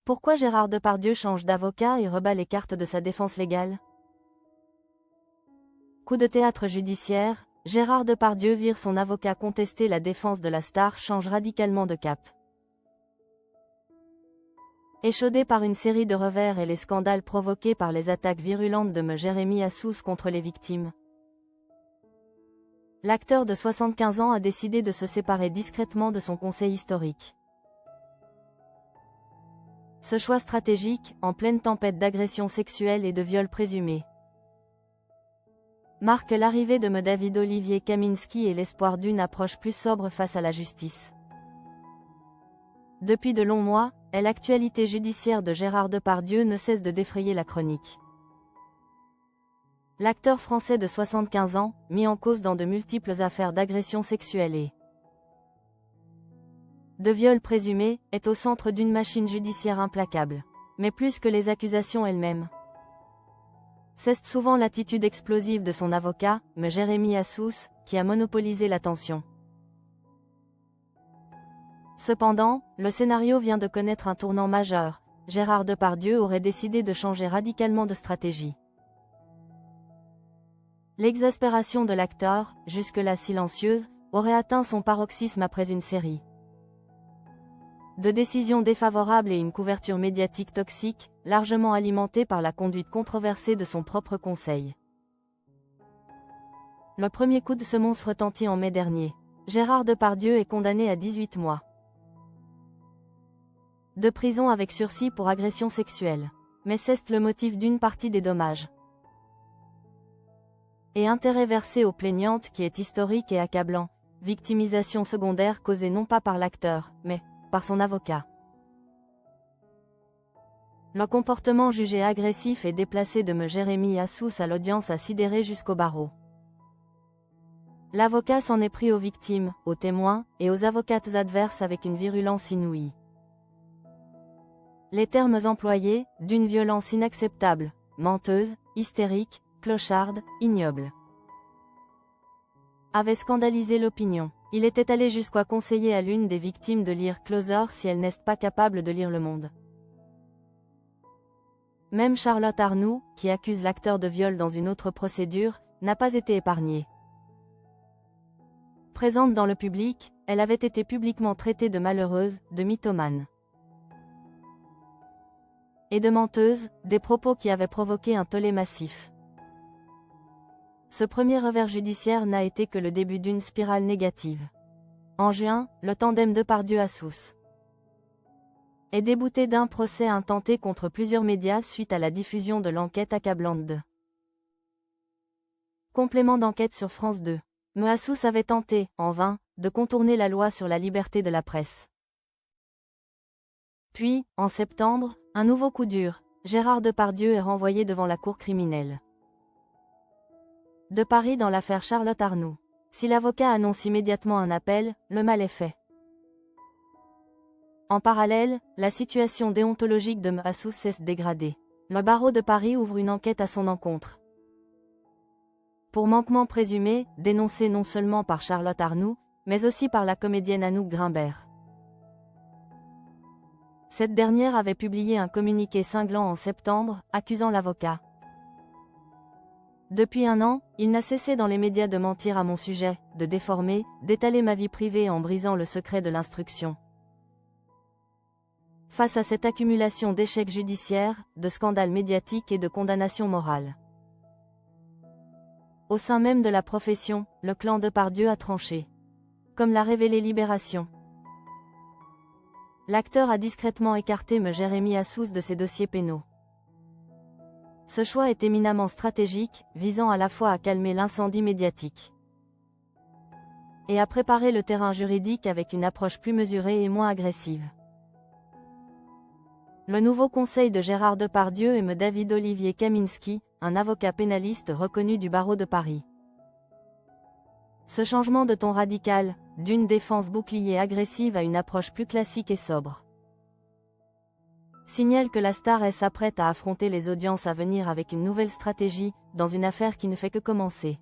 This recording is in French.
Pourquoi Gérard Depardieu change d'avocat et rebat les cartes de sa défense légale? Coup de théâtre judiciaire, Gérard Depardieu vire son avocat contester la défense de la star change radicalement de cap. Échaudé par une série de revers et les scandales provoqués par les attaques virulentes de Jérémy Assous contre les victimes, l'acteur de 75 ans a décidé de se séparer discrètement de son conseil historique. Ce choix stratégique, en pleine tempête d'agressions sexuelles et de viols présumés, marque l'arrivée de David Olivier Kaminski et l'espoir d'une approche plus sobre face à la justice. Depuis de longs mois, l'actualité judiciaire de Gérard Depardieu ne cesse de défrayer la chronique. L'acteur français de 75 ans, mis en cause dans de multiples affaires d'agressions sexuelles et de viols présumés, est au centre d'une machine judiciaire implacable. Mais plus que les accusations elles-mêmes, c'est souvent l'attitude explosive de son avocat, Jérémy Assous, qui a monopolisé l'attention. Cependant, le scénario vient de connaître un tournant majeur. Gérard Depardieu aurait décidé de changer radicalement de stratégie. L'exaspération de l'acteur, jusque-là silencieuse, aurait atteint son paroxysme après une série de décisions défavorables et une couverture médiatique toxique, largement alimentée par la conduite controversée de son propre conseil. Le premier coup de semonce retentit en mai dernier. Gérard Depardieu est condamné à 18 mois de prison avec sursis pour agression sexuelle. Mais c'est le motif d'une partie des dommages et intérêts versés aux plaignantes qui est historique et accablant, victimisation secondaire causée non pas par l'acteur, mais par son avocat. Le comportement jugé agressif et déplacé de Jérémy Assous à l'audience a sidéré jusqu'au barreau. L'avocat s'en est pris aux victimes, aux témoins, et aux avocates adverses avec une virulence inouïe. Les termes employés, d'une violence inacceptable, menteuse, hystérique, clocharde, ignoble, avaient scandalisé l'opinion. Il était allé jusqu'à conseiller à l'une des victimes de lire Closer si elle n'est pas capable de lire Le Monde. Même Charlotte Arnoult, qui accuse l'acteur de viol dans une autre procédure, n'a pas été épargnée. Présente dans le public, elle avait été publiquement traitée de malheureuse, de mythomane et de menteuse, des propos qui avaient provoqué un tollé massif. Ce premier revers judiciaire n'a été que le début d'une spirale négative. En juin, le tandem Depardieu-Assous est débouté d'un procès intenté contre plusieurs médias suite à la diffusion de l'enquête accablante de Complément d'enquête sur France 2. Assous avait tenté, en vain, de contourner la loi sur la liberté de la presse. Puis, en septembre, un nouveau coup dur, Gérard Depardieu est renvoyé devant la cour criminelle de Paris dans l'affaire Charlotte Arnoult. Si l'avocat annonce immédiatement un appel, le mal est fait. En parallèle, la situation déontologique de Assous cesse de dégrader. Le barreau de Paris ouvre une enquête à son encontre pour manquement présumé, dénoncé non seulement par Charlotte Arnoult, mais aussi par la comédienne Anouk Grimbert. Cette dernière avait publié un communiqué cinglant en septembre, accusant l'avocat. Depuis un an, il n'a cessé dans les médias de mentir à mon sujet, de déformer, d'étaler ma vie privée en brisant le secret de l'instruction. Face à cette accumulation d'échecs judiciaires, de scandales médiatiques et de condamnations morales, au sein même de la profession, le clan Depardieu a tranché. Comme l'a révélé Libération. L'acteur a discrètement écarté Jérémy Assous de ses dossiers pénaux. Ce choix est éminemment stratégique, visant à la fois à calmer l'incendie médiatique et à préparer le terrain juridique avec une approche plus mesurée et moins agressive. Le nouveau conseil de Gérard Depardieu est David Olivier Kaminski, un avocat pénaliste reconnu du barreau de Paris. Ce changement de ton radical, d'une défense bouclier agressive à une approche plus classique et sobre, signale que la star s'apprête à affronter les audiences à venir avec une nouvelle stratégie, dans une affaire qui ne fait que commencer.